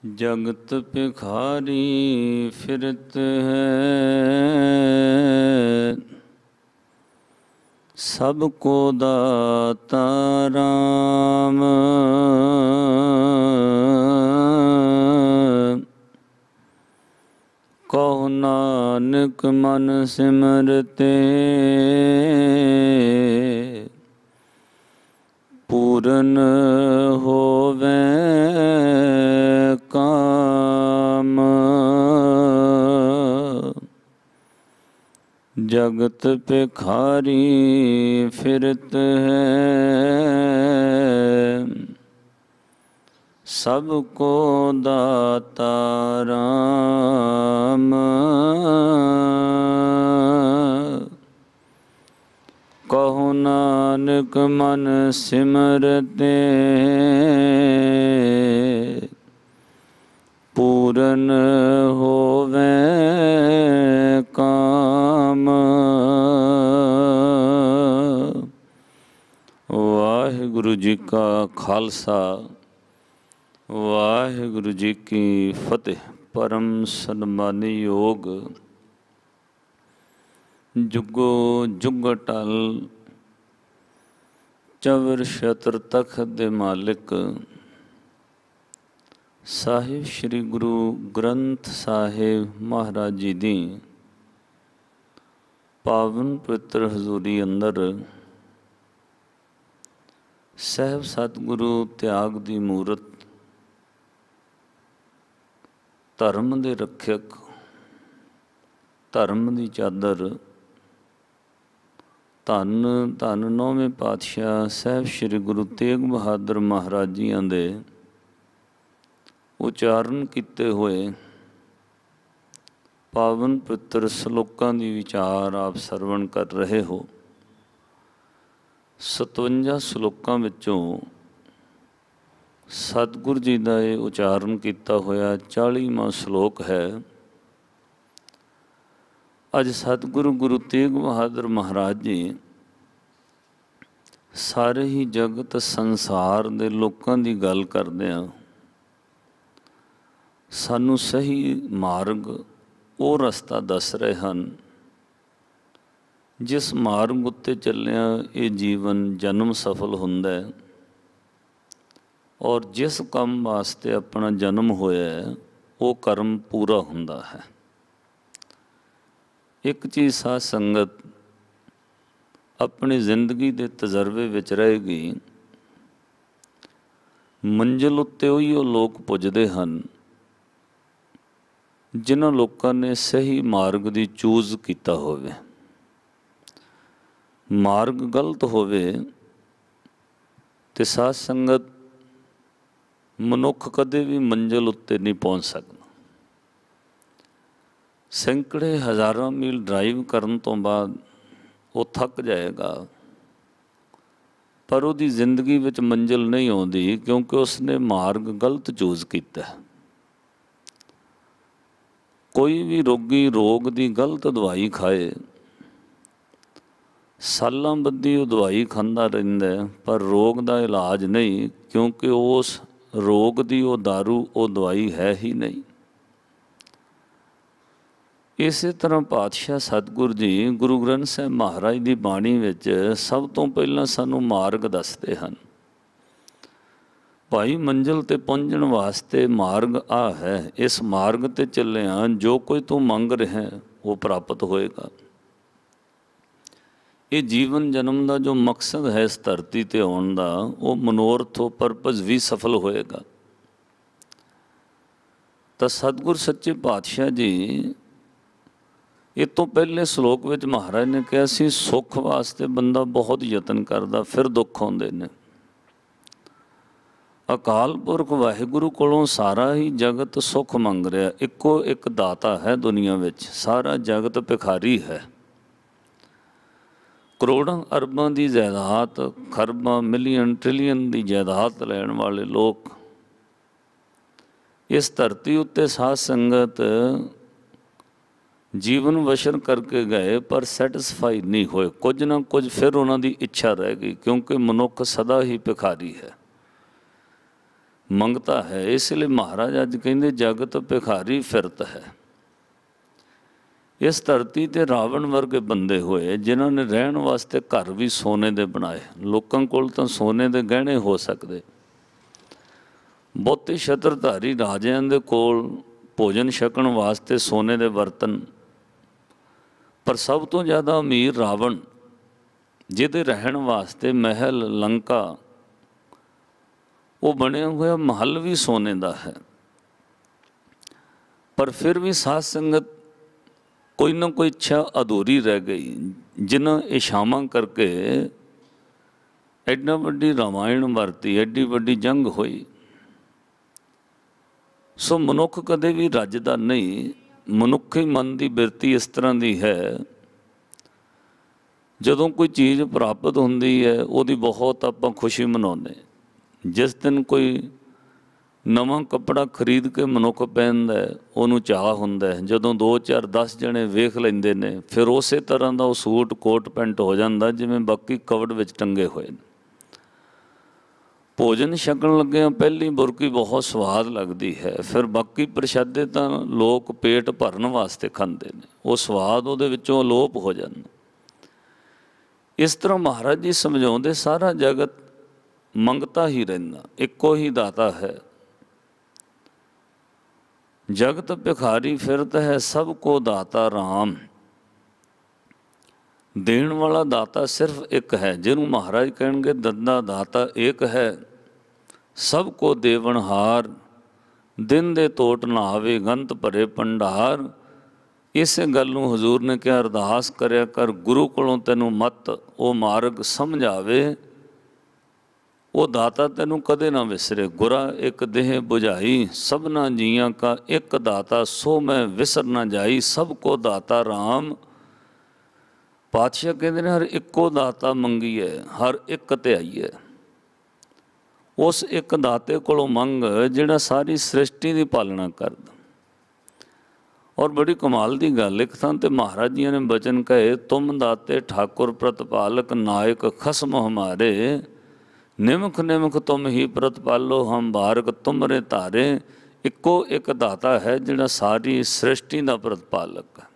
जगत भिखारी फिरत है, सबको दाता राम। कहो नानक मन सिमरते, पूरन होवे काम। जगत भिखारी फिरत है, सबको दाता राम। कहो नानक मन सिमरते, पूरन होवे काम। वाहिगुरु जी का खालसा, वाहिगुरु जी की फतेह। परम सन्मानी योग जुगो जुग टल चवर छत्र तखत दे मालिक साहिब श्री गुरु ग्रंथ साहिब महाराज जी दी पावन पवित्र हजूरी अंदर सहब सतगुरु त्याग दी मूरत, धर्म दे रक्षक, धर्म दी चादर, धन धन नौवें पातशाह साहब श्री गुरु तेग बहादुर महाराज जियां दे उचारण किते हुए पावन पवित्र श्लोकां दी विचार आप सरवण कर रहे हो। 57 श्लोकां विचों सतगुरु जी का ये उचारण किया होया 40वां श्लोक है। अज सतगुरु गुरु तेग बहादुर महाराज जी सारे ही जगत संसार दे लोकां दी गल करदे सानू सही मार्ग वो रस्ता दस रहे हैं जिस मार्ग उत्ते चलिया ये जीवन जन्म सफल हुंदा है और जिस काम वास्ते अपना जन्म होया है वो कर्म पूरा हुंदा है। एक चीज़ साध संगत अपनी जिंदगी के तजर्बे विच रहेगी, मंजिल उत्ते उहिओ लोग पुजदे हन जिन्हां लोकां ने सही मार्ग की चूज किया होवे। मार्ग गलत होवे ते साध संगत मनुख कदे भी मंजिल उत्ते नहीं पहुँच सकता। सैकड़े हज़ारों मील ड्राइव करन तो बाद वो थक जाएगा पर उसकी जिंदगी विच मंजिल नहीं आती क्योंकि उसने मार्ग गलत चूज किया। कोई भी रोगी रोग की गलत दवाई खाए सालां बद्धी वो दवाई खांदा रहिंदा है पर रोग का इलाज नहीं, क्योंकि उस रोग की वो दारू वो दवाई है ही नहीं। इस तरह पातशाह सतगुरु जी गुरु ग्रंथ साहिब महाराज की बाणी विच सब तो पहला सानू मार्ग दसते हैं। भाई मंजिल ते पहुँचण वास्ते मार्ग आ है, इस मार्ग ते चलिया जो कोई तू मंग रहा है वो प्राप्त होएगा। ये जीवन जन्म का जो मकसद है इस धरती ते आउण दा वो मनोरथ वो परपज भी सफल होएगा। तो सतगुर सच्चे पातशाह जी ये तो पहले श्लोक विच महाराज ने कहा सी सुख वास्ते बंदा बहुत यतन करता फिर दुख आउंदे ने। अकाल पुरख वाहिगुरु कोलों सारा ही जगत सुख मंग रहा, इको एक दाता है दुनिया विच, सारा जगत भिखारी है। करोड़ों अरबां की जायदाद, खरबां मिलियन ट्रिलियन की जायदाद लैण वाले लोग इस धरती उत्ते साध संगत जीवन वशन करके गए पर सैटिस्फाई नहीं होए, कुछ ना कुछ फिर उन्हों की इच्छा रह गई, क्योंकि मनुख सदा ही भिखारी है। ਮੰਗਤਾ ਹੈ। ਇਸ ਲਈ ਮਹਾਰਾਜ ਅੱਜ ਕਹਿੰਦੇ ਜਗਤ ਭਿਖਾਰੀ ਫਿਰਤ ਹੈ। ਇਸ ਧਰਤੀ ਤੇ ਰਾਵਣ ਵਰਗੇ ਬੰਦੇ ਹੋਏ ਜਿਨ੍ਹਾਂ ਨੇ ਰਹਿਣ ਵਾਸਤੇ ਘਰ ਵੀ ਸੋਨੇ ਦੇ ਬਣਾਏ। ਲੋਕਾਂ ਕੋਲ ਤਾਂ ਸੋਨੇ ਦੇ ਗਹਿਣੇ ਹੋ ਸਕਦੇ, ਬਹੁਤੇ ਛਤਰਧਾਰੀ ਰਾਜਿਆਂ ਦੇ ਕੋਲ ਭੋਜਨ ਛਕਣ ਵਾਸਤੇ ਸੋਨੇ ਦੇ ਬਰਤਨ, ਪਰ ਸਭ ਤੋਂ ਜ਼ਿਆਦਾ ਅਮੀਰ ਰਾਵਣ, ਜਿਹਦੇ ਰਹਿਣ ਵਾਸਤੇ ਮਹਿਲ ਲੰਕਾ, ਉਹ ਬਣਿਆ ਹੋਇਆ ਮਹੱਲ ਵੀ ਸੋਨੇ ਦਾ ਹੈ। ਪਰ ਫਿਰ ਵੀ ਸਾਧ ਸੰਗਤ ਕੋਈ ਨਾ ਕੋਈ ਇੱਛਾ ਅਧੂਰੀ ਰਹਿ ਗਈ, ਜਿਨ੍ਹਾਂ ਇਛਾਵਾਂ ਕਰਕੇ ਐਡਾ ਵੱਡੀ ਰਾਮਾਇਣ ਵਰਤੀ, ਐਡੀ ਵੱਡੀ ਜੰਗ ਹੋਈ। ਸੋ ਮਨੁੱਖ ਕਦੇ ਵੀ ਰੱਜਦਾ ਨਹੀਂ। ਮਨੁੱਖੀ ਮਨ ਦੀ ਬਿਰਤੀ ਇਸ ਤਰ੍ਹਾਂ ਦੀ ਹੈ, ਜਦੋਂ ਕੋਈ ਚੀਜ਼ ਪ੍ਰਾਪਤ ਹੁੰਦੀ ਹੈ ਉਹਦੀ ਬਹੁਤ ਆਪਾਂ ਖੁਸ਼ੀ ਮਨਾਉਂਦੇ। ਜਿਸ ਦਿਨ ਕੋਈ ਨਵਾਂ ਕੱਪੜਾ ਖਰੀਦ ਕੇ ਮਨੁੱਖ ਪਹਿਨਦਾ ਉਹਨੂੰ ਚਾਅ ਹੁੰਦਾ। ਜਦੋਂ 2 4 10 ਜਣੇ ਵੇਖ ਲੈਂਦੇ ਨੇ ਫਿਰ ਉਸੇ ਤਰ੍ਹਾਂ ਦਾ ਉਹ ਸੂਟ ਕੋਟ ਪੈਂਟ ਹੋ ਜਾਂਦਾ ਜਿਵੇਂ ਬਾਕੀ ਕਵੜ ਵਿੱਚ ਟੰਗੇ ਹੋਏ ਨੇ। ਭੋਜਨ ਛਕਣ ਲੱਗਿਆਂ ਪਹਿਲੀ ਬੁਰਕੀ ਬਹੁਤ ਸਵਾਦ ਲੱਗਦੀ ਹੈ, ਫਿਰ ਬਾਕੀ ਪ੍ਰਸ਼ਾਦੇ ਤਾਂ ਲੋਕ ਪੇਟ ਭਰਨ ਵਾਸਤੇ ਖਾਂਦੇ ਨੇ, ਉਹ ਸਵਾਦ ਉਹਦੇ ਵਿੱਚੋਂ ਅਲੋਪ ਹੋ ਜਾਂਦਾ। ਇਸ ਤਰ੍ਹਾਂ ਮਹਾਰਾਜ ਜੀ ਸਮਝਾਉਂਦੇ ਸਾਰਾ ਜਗਤ ਮੰਗਤਾ ਹੀ ਰਹਿੰਦਾ, ਇੱਕੋ ਹੀ ਦਾਤਾ ਹੈ। ਜਗਤ ਭਿਖਾਰੀ ਫਿਰਤ ਹੈ, ਸਭ ਕੋ ਦਾਤਾ ਰਾਮ। ਦੇਣ ਵਾਲਾ ਦਾਤਾ ਸਿਰਫ ਇੱਕ ਹੈ, ਜਿਹਨੂੰ ਮਹਾਰਾਜ ਕਹਿਣਗੇ ਦੰਦਾ ਦਾਤਾ ਇੱਕ ਹੈ। ਸਭ ਕੋ ਦੇਵਨਹਾਰ, ਦਿਨ ਦੇ ਤੋਟ ਨਾ ਆਵੇ, ਗੰਤ ਭਰੇ ਭੰਡਾਰ। ਇਸੇ ਗੱਲ ਨੂੰ ਹਜ਼ੂਰ ਨੇ ਕਿਹਾ ਅਰਦਾਸ ਕਰਿਆ ਕਰ, ਗੁਰੂ ਕੋਲੋਂ ਤੈਨੂੰ ਮਤ ਉਹ ਮਾਰਗ ਸਮਝ ਆਵੇ। ਉਹ ਦਾਤਾ ਤੈਨੂੰ ਕਦੇ ਨਾ ਵਿਸਰੇ। ਗੁਰਾ ਇੱਕ ਦੇਹ ਬੁਝਾਈ, ਸਭਨਾ ਜੀਆਂ ਕਾ ਇੱਕ ਦਾਤਾ, ਸੋ ਮੈਂ ਵਿਸਰ ਨਾ ਜਾਈ। ਸਭ ਕੋ ਦਾਤਾ ਰਾਮ। ਪਾਤਸ਼ਾਹ ਕਹਿੰਦੇ ਨੇ ਹਰ ਇੱਕੋ ਦਾਤਾ ਮੰਗੀਏ, ਹਰ ਇੱਕ ਧਿਆਈਏ। ਉਸ ਇੱਕ ਦਾਤੇ ਕੋਲੋਂ ਮੰਗ ਜਿਹੜਾ ਸਾਰੀ ਸ੍ਰਿਸ਼ਟੀ ਦੀ ਪਾਲਣਾ ਕਰਦਾ। ਔਰ ਬੜੀ ਕਮਾਲ ਦੀ ਗੱਲ, ਇੱਕ ਥਾਂ ਤੇ ਮਹਾਰਾਜ ਜੀ ਨੇ ਬਚਨ ਕਹੇ, ਤੁਮ ਦਾਤੇ ਠਾਕੁਰ ਪ੍ਰਤਪਾਲਕ, ਨਾਇਕ ਖਸਮ ਹਮਾਰੇ। ਨਿਮਖ ਨਿਮਖ ਤੁਮ ਹੀ ਪ੍ਰਤਪਾਲੋ, ਹਮ ਬਾਰਕ ਤੁਮਰੇ ਧਾਰੇ। ਇੱਕੋ ਇੱਕ ਦਾਤਾ ਹੈ ਜਿਹੜਾ ਸਾਰੀ ਸ੍ਰਿਸ਼ਟੀ ਦਾ ਪ੍ਰਤਪਾਲਕ ਹੈ।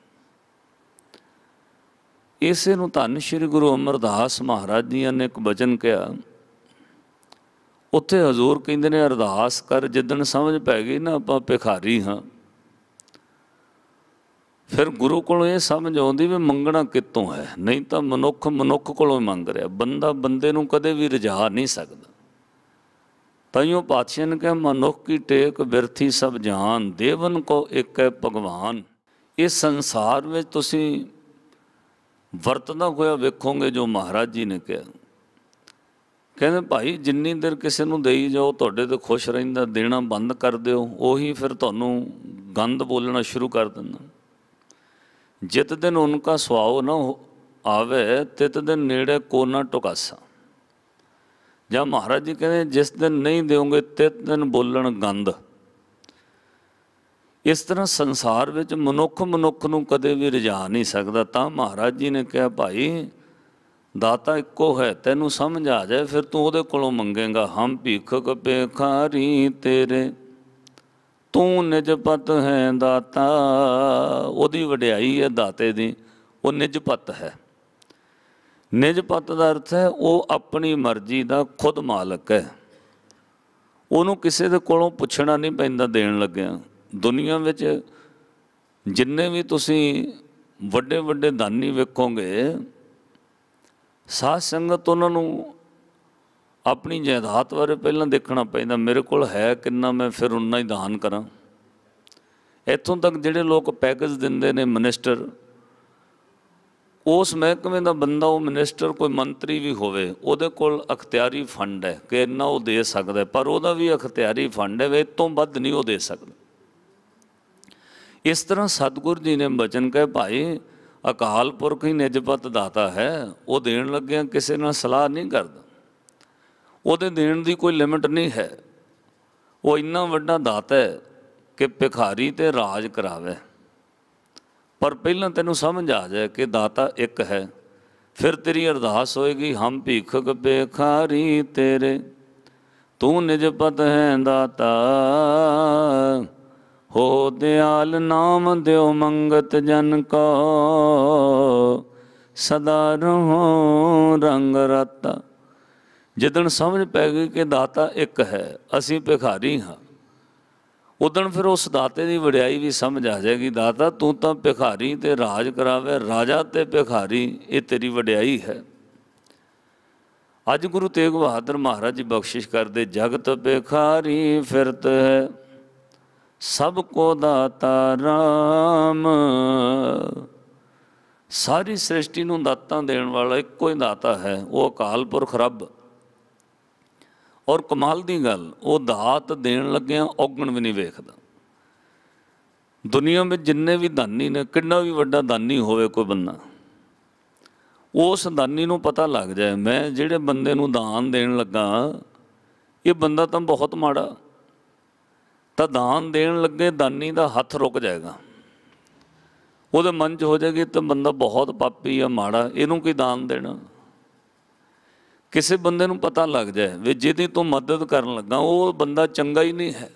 ਇਸੇ ਨੂੰ ਧੰਨ ਸ਼੍ਰੀ ਗੁਰੂ ਅਮਰਦਾਸ ਮਹਾਰਾਜ ਜੀ ਨੇ ਇੱਕ ਬਚਨ ਕਿਹਾ, ਉੱਥੇ ਹਜ਼ੂਰ ਕਹਿੰਦੇ ਨੇ ਅਰਦਾਸ ਕਰ, ਜਿੱਦਣ ਸਮਝ ਪੈ ਗਈ ਨਾ ਆਪਾਂ ਭਿਖਾਰੀ ਹਾਂ, ਫਿਰ ਗੁਰੂ ਕੋਲੋਂ ਇਹ ਸਮਝ ਆਉਂਦੀ ਵੀ ਮੰਗਣਾ ਕਿੱਥੋਂ ਹੈ। ਨਹੀਂ ਤਾਂ ਮਨੁੱਖ ਮਨੁੱਖ ਕੋਲੋਂ ਮੰਗ ਰਿਹਾ, ਬੰਦਾ ਬੰਦੇ ਨੂੰ ਕਦੇ ਵੀ ਰਜਾ ਨਹੀਂ ਸਕਦਾ। ਤਾਈਓ ਪਾਤਸ਼ਾਹ ਨੇ ਕਿਹਾ ਮਨੁੱਖ ਕੀ ਟੇਕ ਬਿਰਥੀ ਸਭ ਜਾਨ, ਦੇਵਨ ਕੋ ਇੱਕ ਹੈ ਭਗਵਾਨ। ਇਸ ਸੰਸਾਰ ਵਿੱਚ ਤੁਸੀਂ ਵਰਤਦਾ ਹੋਇਆ ਵੇਖੋਗੇ ਜੋ ਮਹਾਰਾਜ ਜੀ ਨੇ ਕਿਹਾ। ਕਹਿੰਦੇ ਭਾਈ ਜਿੰਨੀ ਦੇਰ ਕਿਸੇ ਨੂੰ ਦੇਈ ਜਾਓ ਤੁਹਾਡੇ ਤੋਂ ਖੁਸ਼ ਰਹਿੰਦਾ, ਦੇਣਾ ਬੰਦ ਕਰ ਦਿਓ, ਉਹੀ ਫਿਰ ਤੁਹਾਨੂੰ ਗੰਦ ਬੋਲਣਾ ਸ਼ੁਰੂ ਕਰ ਦਿੰਦਾ। ਜਿਤ ਦਿਨ ਉਨਕਾ ਸੁਆਓ ਨਾ ਆਵੇ, ਤਿਤ ਦਿਨ ਨੇੜੇ ਕੋ ਨਾ ਟੁਕਾਸਾ। ਜਾਂ ਮਹਾਰਾਜ ਜੀ ਕਹਿੰਦੇ ਜਿਸ ਦਿਨ ਨਹੀਂ ਦਿਓਗੇ ਤਿਤ ਦਿਨ ਬੋਲਣ ਗੰਦ। ਇਸ ਤਰ੍ਹਾਂ ਸੰਸਾਰ ਵਿੱਚ ਮਨੁੱਖ ਮਨੁੱਖ ਨੂੰ ਕਦੇ ਵੀ ਰਜਾ ਨਹੀਂ ਸਕਦਾ। ਤਾਂ ਮਹਾਰਾਜ ਜੀ ਨੇ ਕਿਹਾ ਭਾਈ ਦਾਤਾ ਇੱਕੋ ਹੈ, ਤੈਨੂੰ ਸਮਝ ਆ ਜਾਏ ਫਿਰ ਤੂੰ ਉਹਦੇ ਕੋਲੋਂ ਮੰਗੇਗਾ। ਹਮ ਭੀਖਕ ਭਿਖਾਰੀ ਤੇਰੇ, ਤੂੰ ਨਿਜ ਪਤ ਹੈ ਦਾਤਾ। ਉਹਦੀ ਵਡਿਆਈ ਹੈ ਦਾਤੇ ਦੀ, ਉਹ ਨਿਜ ਪਤ ਹੈ। ਨਿਜ ਪਤ ਦਾ ਅਰਥ ਹੈ ਉਹ ਆਪਣੀ ਮਰਜ਼ੀ ਦਾ ਖੁਦ ਮਾਲਕ ਹੈ। ਉਹਨੂੰ ਕਿਸੇ ਦੇ ਕੋਲੋਂ ਪੁੱਛਣਾ ਨਹੀਂ ਪੈਂਦਾ ਦੇਣ ਲੱਗਿਆ। ਦੁਨੀਆ ਵਿੱਚ ਜਿੰਨੇ ਵੀ ਤੁਸੀਂ ਵੱਡੇ ਵੱਡੇ ਦਾਨੀ ਵੇਖੋਗੇ, ਸਾਧ ਸੰਗਤ ਉਹਨਾਂ ਨੂੰ ਆਪਣੀ ਜਾਇਦਾਦ ਬਾਰੇ ਪਹਿਲਾਂ ਦੇਖਣਾ ਪੈਂਦਾ, ਮੇਰੇ ਕੋਲ ਹੈ ਕਿੰਨਾ, ਮੈਂ ਫਿਰ ਉਨਾ ਹੀ ਦਾਨ ਕਰਾਂ। ਇੱਥੋਂ ਤੱਕ ਜਿਹੜੇ ਲੋਕ ਪੈਕੇਜ ਦਿੰਦੇ ਨੇ ਮਿਨਿਸਟਰ, ਉਸ ਮਹਿਕਮੇ ਦਾ ਬੰਦਾ, ਉਹ ਮਿਨਿਸਟਰ ਕੋਈ ਮੰਤਰੀ ਵੀ ਹੋਵੇ, ਉਹਦੇ ਕੋਲ ਅਖਤਿਆਰੀ ਫੰਡ ਹੈ ਕਿ ਇੰਨਾ ਉਹ ਦੇ ਸਕਦਾ, ਪਰ ਉਹਦਾ ਵੀ ਅਖਤਿਆਰੀ ਫੰਡ ਹੈ, ਇਹ ਤੋਂ ਵੱਧ ਨਹੀਂ ਉਹ ਦੇ ਸਕਦਾ। ਇਸ ਤਰ੍ਹਾਂ ਸਤਿਗੁਰੂ ਜੀ ਨੇ ਬਚਨ ਕਹੇ ਭਾਈ ਅਕਾਲ ਪੁਰਖ ਹੀ ਨਿਜਪਤ ਦਾਤਾ ਹੈ। ਉਹ ਦੇਣ ਲੱਗਿਆ ਕਿਸੇ ਨਾਲ ਸਲਾਹ ਨਹੀਂ ਕਰਦਾ, ਉਹਦੇ ਦੇਣ ਦੀ ਕੋਈ ਲਿਮਿਟ ਨਹੀਂ ਹੈ। ਉਹ ਇੰਨਾ ਵੱਡਾ ਦਾਤਾ ਹੈ ਕਿ ਭਿਖਾਰੀ ਤੇ ਰਾਜ ਕਰਾਵੇ। ਪਰ ਪਹਿਲਾਂ ਤੈਨੂੰ ਸਮਝ ਆ ਜਾਏ ਕਿ ਦਾਤਾ ਇੱਕ ਹੈ, ਫਿਰ ਤੇਰੀ ਅਰਦਾਸ ਹੋਏਗੀ ਹਮ ਭੀਖਕ ਭਿਖਾਰੀ ਤੇਰੇ। तू निज पत है दाता, हो दयाल नाम द्यो मंगत जन को, सदा रहो रंग राता। जिदन समझ पै गई कि दाता एक है, असी भिखारी हाँ, उदन फिर उस दाते की वड्याई भी समझ आ जाएगी। दाता तू तो भिखारी ते राज करावे, राजा ते भिखारी, ये तेरी वड्याई है। अज गुरु तेग बहादुर महाराज जी बख्शिश करते, जगत भिखारी फिरत है, सबको दाता राम। सारी सृष्टि नूं दातां देण वाला इक्को ही दाता है, वो अकाल पुरख रब। और कमाल की गल, वो दात देण लग्या औगण भी नहीं वेखदा। दुनिया में जिन्ने भी दानी ने, कितना भी वड्डा दानी होवे कोई बंदा, उस दानी नूं पता लग जाए मैं जिहड़े बंदे नूं दान देण लगा ये बंदा तो बहुत माड़ा, तो दान देण लगे दानी का हथ रुक जाएगा। वो मन च हो जाएगी तो बंदा बहुत पापी या माड़ा, इनू कोई दान देना। किसी बंदे नूं पता लग जाए भी जिहदी तू मदद करन लगा वो बंदा चंगा ही नहीं है,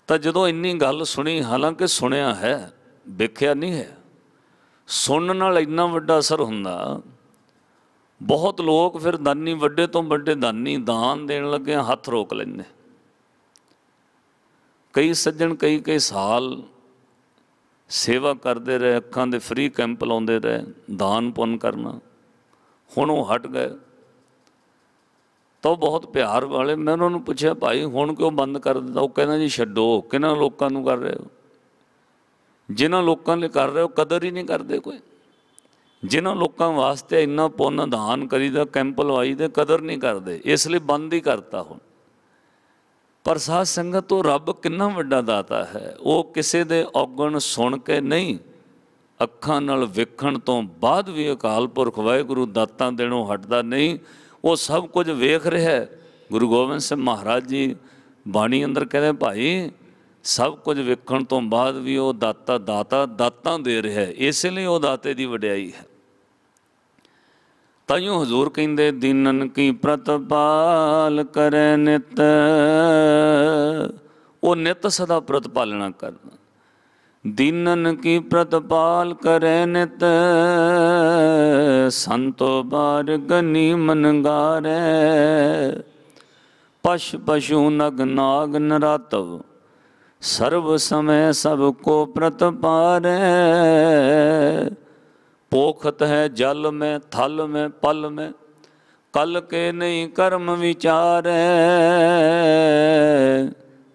तो जदों इन्नी गल सुनी, हालांकि सुनिया है वेख्या नहीं है, सुनने नाल इन्ना वड्डा असर हुंदा। बहुत लोग फिर दानी, वड्डे तो वड्डे दानी दान देण लगे हथ रोक लैंदे। कई सज्जण कई कई साल सेवा करते रहे, अखां दे फ्री कैंप लाउंदे रहे, दान पुण्य करना, हुण वो हट गए। तो बहुत प्यार वाले, मैं उन्होंने पूछा भाई हुण क्यों बंद कर दिता? वो कहना जी छड्डो, किन्हां लोकां नूं कर रहे हो? जिन्हां लोकां लई कर रहे हो कदर ही नहीं करते कोई। जिन्हां लोकां वास्ते इन्ना पुण्य दान करीदा, कैंप लवाई दे, कदर नहीं करते, इसलिए बंद ही करता हुण। पर साध संगत तो रब कितना वड्डा दाता है, वो किसी दे औगण सुन के नहीं, अखां नाल वेखण तो बाद भी अकाल पुरख वाहिगुरू दातां देणों हटदा नहीं, वो सब कुछ वेख रहा है। गुरु गोबिंद सिंह महाराज जी बाणी अंदर कहते भाई सब कुछ वेखण तो बाद भी वो दाता दातां दे रहा है, इसलिए वो दाते की वड्याई है। ताइयों हजूर कहते दीनन की प्रतिपाल करे नित, वो नित सदा प्रतिपालना करना। दीनन की प्रतिपाल करे नित, संतो बार गनी मन गारे। पश पशु नग नाग नरातव, सर्व समय सबको प्रतिपारे। पोखत है जल में थल में पल में, कल के नहीं कर्म विचारे।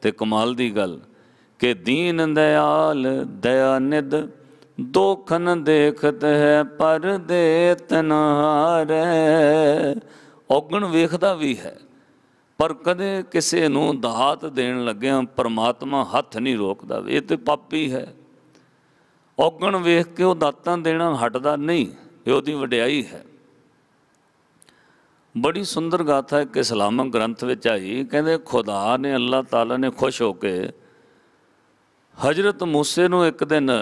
ते कमाल दी गल कि दीन दयाल दया निध, दोखन देखत है पर देत न हारे। औगण वेखदा भी है पर कदे किसी नूं दात देण लग्या परमात्मा हथ नहीं रोकदा, ये तो पापी है। औगण वेख के वो दातां देना हटदा नहीं, ये उहदी वड्याई है। बड़ी सुंदर गाथा एक इस्लामक ग्रंथ विच आई, कहते खुदा ने अल्लाह ताला ने खुश होके हजरत मूसे नूं एक दिन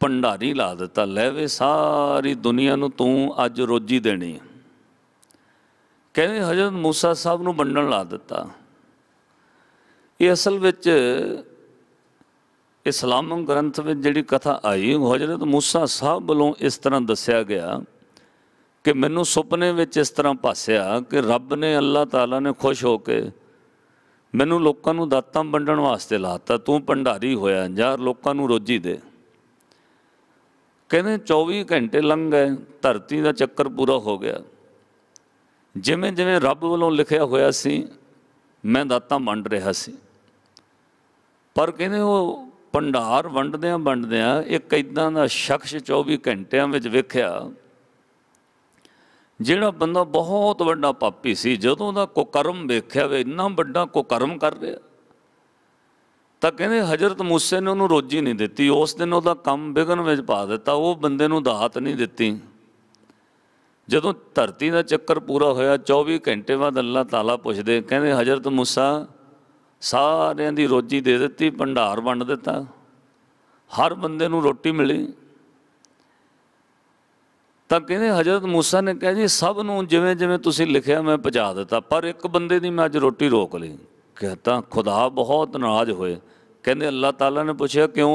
भंडारी ला दिता, लै वे सारी दुनिया नूं तूं अज रोजी देनी। कहते हजरत मूसा साहब नूं वंडण ला दिता। ये असल विच इस्लामक ग्रंथ में जिहड़ी कथा आई, हजरत मूसा साहब वालों इस तरह दस्या गया कि मैनू सुपने विच इस तरह भासिया कि रब ने अल्लाह ताला ने खुश होके मैनू लोकां नूं दातां वंडण वास्ते लाता, तू भंडारी होया जा लोकां नूं रोजी दे। कहते 24 घंटे लंघ गए, धरती का चक्कर पूरा हो गया, जिमें जिमें रब वालों लिखिया होया सी मैं दातां वंड रहा सी। पर कहते वो भंडार वंडदियां एक इदां दा शख्स 24 घंटियां विच वेखिया जिहड़ा बंदा बहुत वड्डा पापी सी। जदों दा कुकर्म वेख्या वे इन्ना वड्डा कुकर्म कर रहा, तो कहते हजरत मूसे ने उन्होंने रोजी नहीं दी। उस दिन वह काम विघन में पा दिता, वो बंदे नूं दात नहीं दी। जदों धरती का चक्कर पूरा होया 24 घंटे बाद अल्लाह ताला पुछदे, कहते हजरत मूसा सारियां दी रोजी दे दी, भंडार वंड दिता, हर बंदे नूं रोटी मिली। ਤਾਂ ਕਹਿੰਦੇ ਹਜ਼ਰਤ ਮੂਸਾ ਨੇ ਕਿਹਾ ਜੀ ਸਭ ਨੂੰ ਜਿਵੇਂ ਜਿਵੇਂ ਤੁਸੀਂ ਲਿਖਿਆ ਮੈਂ ਪਹੁੰਚਾ ਦਿੱਤਾ, ਪਰ ਇੱਕ ਬੰਦੇ ਦੀ ਮੈਂ ਅੱਜ ਰੋਟੀ ਰੋਕ ਲਈ। कहता खुदा बहुत नाराज होए। कहते अल्लाह ताला ने पूछा क्यों?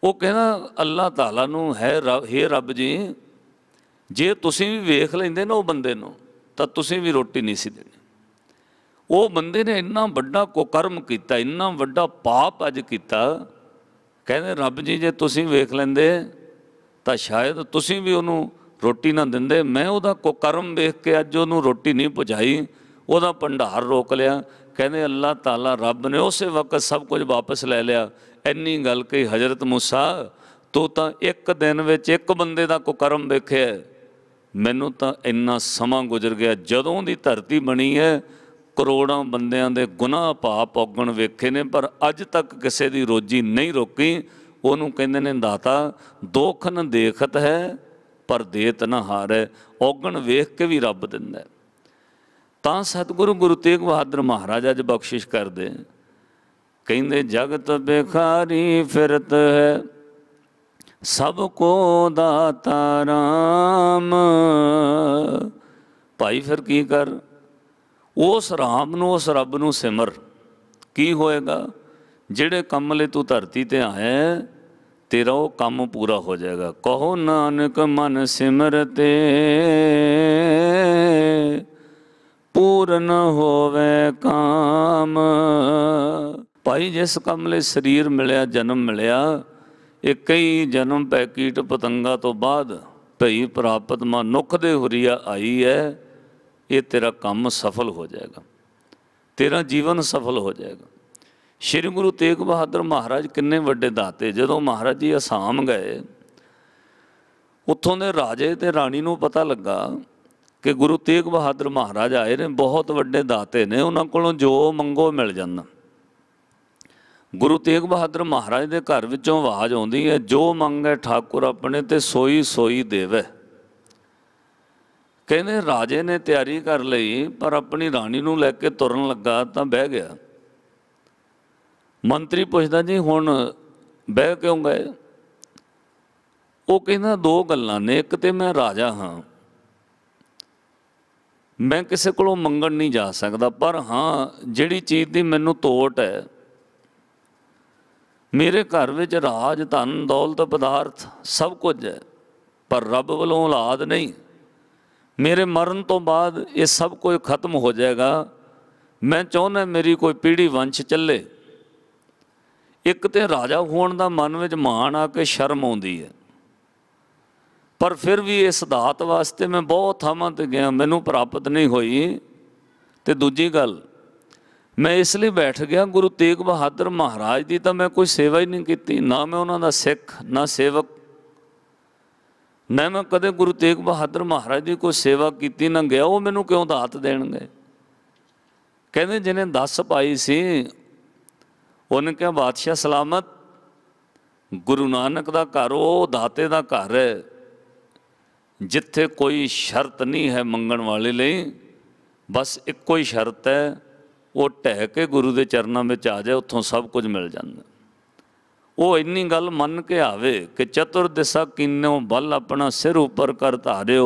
वो कहना अल्लाह ताला नूं है हे रब जी, जे तुसीं भी वेख लेंदे ना वो बंदे नूं तां तुसीं भी रोटी नहीं सी देनी। वो बंदे ने इन्ना वड्डा कुकर्म कीता, इन्ना वड्डा पाप अज कीता। कहते रब जी जे तुसीं वेख लेंदे तां शायद तुसीं भी उहनूं रोटी ना दिंदे। मैं उहदा कुकर्म वेख के अज उहनूं रोटी नहीं पहुँचाई, ਉਹਦਾ ਭੰਡਾਰ ਰੋਕ ਲਿਆ। ਕਹਿੰਦੇ ਅੱਲਾਹ ਤਾਲਾ ਰੱਬ ਨੇ ਉਸੇ ਵਕਤ ਸਭ ਕੁਝ ਵਾਪਸ ਲੈ ਲਿਆ। ਇੰਨੀ ਗੱਲ ਕਹੀ ਹਜ਼ਰਤ ਮੂਸਾ ਤੂੰ ਤਾਂ ਇੱਕ ਦਿਨ ਵਿੱਚ ਇੱਕ ਬੰਦੇ ਦਾ ਕੁਕਰਮ ਵੇਖਿਆ, ਮੈਨੂੰ ਤਾਂ ਇੰਨਾ ਸਮਾਂ ਗੁਜ਼ਰ ਗਿਆ। ਜਦੋਂ ਦੀ ਧਰਤੀ ਬਣੀ ਹੈ ਕਰੋੜਾਂ ਬੰਦਿਆਂ ਦੇ ਗੁਨਾਹ ਪਾਪ ਔਗਣ ਵੇਖੇ ਨੇ, ਪਰ ਅੱਜ ਤੱਕ ਕਿਸੇ ਦੀ ਰੋਜੀ ਨਹੀਂ ਰੋਕੀ। ਉਹਨੂੰ ਕਹਿੰਦੇ ਨੇ ਦਾਤਾ ਦੁੱਖ ਨ ਦੇਖਤ ਹੈ ਪਰ ਦੇਤ ਨਾ ਹਾਰੈ। ਔਗਣ ਵੇਖ ਕੇ ਵੀ ਰੱਬ ਦਿੰਦਾ। ਤਾਂ ਸਤਿਗੁਰੂ ਗੁਰੂ ਤੇਗ ਬਹਾਦਰ ਮਹਾਰਾਜ ਅੱਜ ਬਖਸ਼ਿਸ਼ ਕਰਦੇ, ਕਹਿੰਦੇ ਜਗਤ ਬਿਖਾਰੀ ਫਿਰਤ ਹੈ ਸਭ ਕੋ ਦਾਤਾ ਰਾਮ। ਭਾਈ ਫਿਰ ਕੀ ਕਰ, ਉਸ ਰਾਮ ਨੂੰ ਉਸ ਰੱਬ ਨੂੰ ਸਿਮਰ। ਕੀ ਹੋਏਗਾ? ਜਿਹੜੇ ਕੰਮ ਲਈ ਤੂੰ ਧਰਤੀ ਤੇ ਆਇਆ ਤੇਰਾ ਉਹ ਕੰਮ ਪੂਰਾ ਹੋ ਜਾਏਗਾ। ਕਹੋ ਨਾਨਕ ਮਨ ਸਿਮਰਤੇ पूरन होवे काम। भाई जिस काम लिए शरीर मिलिया, जन्म मिलिया, ये कई जन्म पै कीट पतंगा तो बाद भई प्राप्त मनुख दे हुरिया आई है। ये तेरा काम सफल हो जाएगा, तेरा जीवन सफल हो जाएगा। श्री गुरु तेग बहादुर महाराज किन्ने वड्डे दाते। जदों महाराज जी असाम गए, उत्थों दे राजे ते राणी नूं पता लगा कि गुरु तेग बहादुर महाराज आए ने, बहुत वड्डे दाते ने, उन्होंने कोलों जो मंगो मिल जाता। गुरु तेग बहादुर महाराज के घर विचों आवाज़ आउंदी है, जो मंगे ठाकुर अपने ते सोई सोई देवे। कहते राजे ने तैयारी कर लई, पर अपनी राणी नूं लैके तुरन लगा तो बह गया। मंत्री पुछदा जी हुण बह क्यों गए? वो कहना दो गल्लां ने, एक तो मैं राजा हाँ, मैं किसी को मंगण नहीं जा सकता, पर हाँ जिहड़ी चीज़ की मैनू तोट है, मेरे घर विच राज धन दौलत पदार्थ सब कुछ है, पर रब वालों औलाद नहीं। मेरे मरण तो बाद ये सब कुछ खत्म हो जाएगा। मैं चाहुंदा मेरी कोई पीढ़ी वंश चले। एक तो राजा होने का मन में माण आके शर्म आउंदी है, पर फिर भी इस दात वास्ते मैं बहुत थावां ते गया, मैनू प्राप्त नहीं हुई। तो दूजी गल मैं इसलिए बैठ गया, गुरु तेग बहादुर महाराज की तो मैं कोई सेवा ही नहीं की, ना मैं उन्हों का सिख ना सेवक, ना मैं कदे गुरु तेग बहादुर महाराज की कोई सेवा की ना गया। वो मैनू क्यों दात देणगे? कहते जिन्हें 10 पाई सी उन्हें क्या बादशाह सलामत, गुरु नानक का घर वो दाते का घर है जिथे कोई शर्त नहीं है मंगण वाले लिए। बस एको ही शर्त है, वो ढह के गुरु के चरणों में आ जाए, उत्थों सब कुछ मिल जाता। वो इन्नी गल मन के आवे कि चतुर दिशा कीनो बल अपना सिर ऊपर कर धारियो,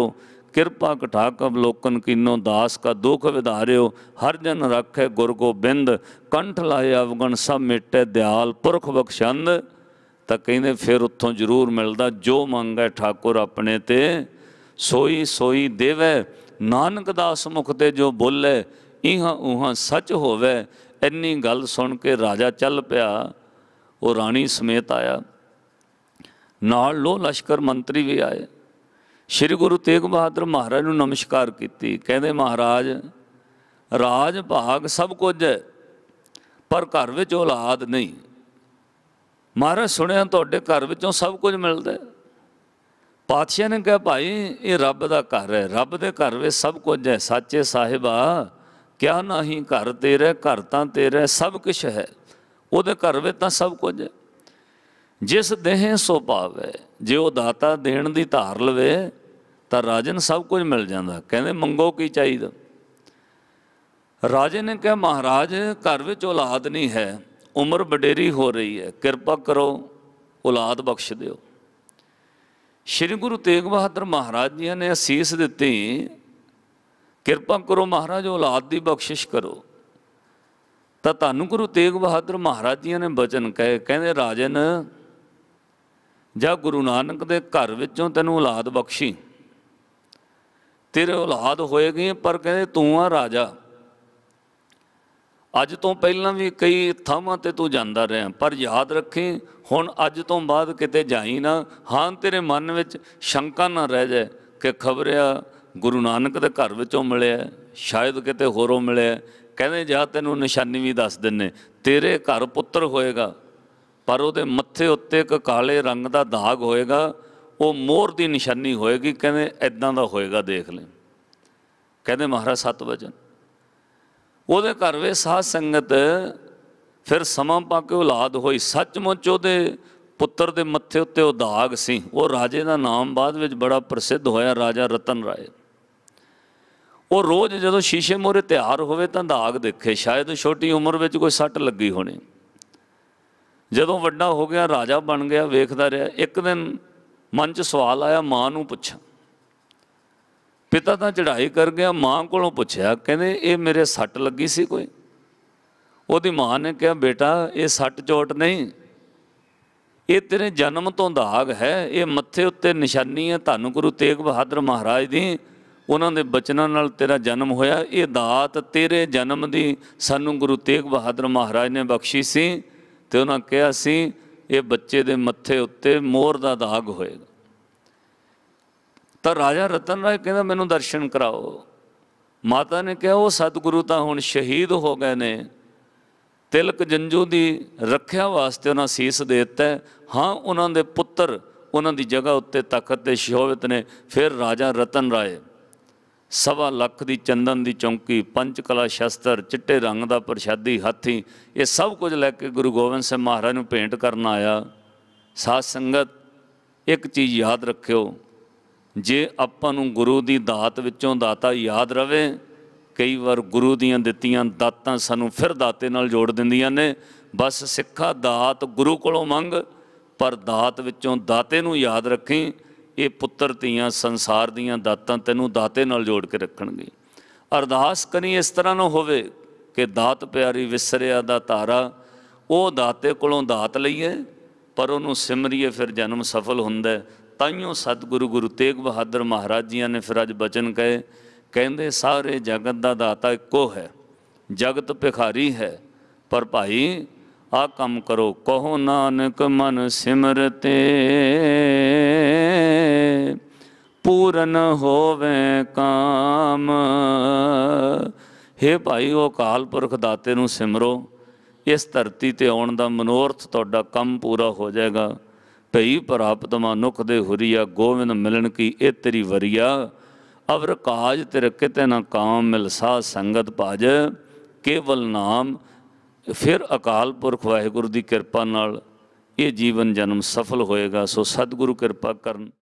कृपा कटाक अवलोकन कीनो दास का दुख विधारियो। हर जन रखे गुर गोबिंद, कंठ लाए अवगण सब मिटे दयाल पुरख बख्शंद। तो कहते फिर उत्थों जरूर मिलता, जो मंगे ठाकुर अपने ते सोई सोई देवे। नानक दास मुख ते जो बोले इहां उहां सच होवे। इन्नी गल सुन के राजा चल पिया, वो राणी समेत आया, नाल लो लश्कर मंत्री भी आए। श्री गुरु तेग बहादुर महाराज नूं नमस्कार कीती। कहते महाराज राज भाग सब कुछ है, पर घर विच औलाद नहीं। महाराज सुनिया तुहाडे घर विचों सब कुछ मिलता है। पातशाह ने कहा भाई ये रब का घर है, रब के घर में सब कुछ है। साचे साहिबा क्या नहीं घर तेरे, घर तो तेरे सब कुछ है, वो घर में तो सब कुछ है। जिस देह सो पावे, जे वो दाता देण दी धार लवे तो राजन सब कुछ मिल जाता। कहते मंगो की चाहिए? राजे ने कहा महाराज घर में औलाद नहीं है, उम्र वडेरी हो रही है, कृपा करो औलाद बख्श दो। श्री गुरु तेग बहादुर महाराज जी ने असीस दी, किरपा करो महाराज औलाद की बख्शिश करो। तो धन गुरु तेग बहादुर महाराज जी ने बचन कहे, कहते राजन जा गुरु नानक दे घर विचों तैनूं औलाद बख्शी, तेरे औलाद होएगी, पर कहते तू आ राजा। अज तो पहला भी कई थावां ते तू जांदा रहा, पर याद रखी हुण अज तो बाद किते जाई ना। हाँ तेरे मन विच शंका ना रह जाए कि खबरिया गुरु नानक दे घर विचों मिलिया, शायद किते होरों मिलिया। कहते जा तैनूं निशानी भी दस दिन्ने, तेरे घर पुत्र होएगा, पर उहदे मत्थे उत्ते एक काले रंग का दाग होएगा, वो मोहर की निशानी होएगी। कहते इदां दा होएगा, देख ले। कहते महाराज सत वचन ਉਹਦੇ घर वे साध संगत फिर समा पा के औलाद होई। सचमुच ਉਹਦੇ पुत्र के मत्थे उत्ते ਉਹ दाग सी। वो राजे का नाम बाद में बड़ा प्रसिद्ध होया, राजा रतन राय। वो रोज़ जदों शीशे मोहरे तैयार होवे तां दाग देखे, शायद छोटी उम्र में कोई सट लगी होनी। जदों वड्डा हो गया, राजा बन गया, वेखदा रहा। एक दिन मन च सवाल आया, माँ नूं पुछां। पिता तो चढ़ाई कर गया, माँ को पुछया, कहते ये मेरे सट लगी सी कोई? ਉਹਦੀ माँ ने कहा, बेटा ये सट चोट नहीं, ये तेरे जन्म तो दाग है, ये मत्थे उत्ते निशानी है धन गुरु तेग बहादुर महाराज दी। उन्होंने बचनों नाल तेरा जन्म होया, ये दात तेरे जन्म दी सानू गुरु तेग बहादुर महाराज ने बख्शी सी। तो उन्होंने कहा सी ये बच्चे दे मत्थे उत्ते मोहर दा दाग होएगा। तो राजा रतन राय कहता मैनू दर्शन कराओ। माता ने कहा वो सतगुरु तो हुण शहीद हो गए ने, तिलक जंजू की रखिया वास्ते उन्हें सीस दे दिता है। हाँ उन्होंने पुत्र उन्होंने जगह उत्ते तखत ते शोभित ने। फिर राजा रतन राय 1.25 लाख की चंदन की चौंकी, पंचकला शस्त्र, चिट्टे रंग का प्रशादी हाथी, ये सब कुछ लैके गुरु गोबिंद सिंह महाराज नूं भेंट करना आया। साध संगत एक चीज़ याद रखियो, जे आपां नूं गुरु की दात विचों दाता याद रवे, कई बार गुरु दीयां दित्तियां दातां सानूं फिर दाते नाल जोड़ दिंदियां ने। बस सिक्खा दात गुरु कोलों मंग, पर दात विचों दाते नूं याद रखी। ये पुत्र धीआं संसार दीआं दातां तैनूं दाते नाल जोड़ के रखणगे। अरदास करी इस तरह ना होवे कि दात प्यारी विसरिया दा तारा, वो दाते कोलों दात लईए पर उन्होंने सिमरीए, फिर जन्म सफल हुंदा है। ताइयों सतगुरु गुरु तेग बहादुर महाराज जी ने फिर अज बचन कहे, कहते सारे जगत का दाता एको है, जगत भिखारी है, पर भाई आ कम करो। कहो नानक मन सिमरते पूरन होवे काम। हे भाई वो अकाल पुरख दाते नूं सिमरो, इस धरती ते आउण दा मनोरथ तुहाडा कम पूरा हो जाएगा। भई प्राप्त मनुख दे हुरिया, गोविंद मिलन की ए तेरी वरिया। अवर काज तेरे किते न काम, मिल साध संगत भज केवल नाम। फिर अकाल पुरख वाहिगुरु की कृपा नाल ये जीवन जन्म सफल होएगा। सो सतगुरु कृपा करन।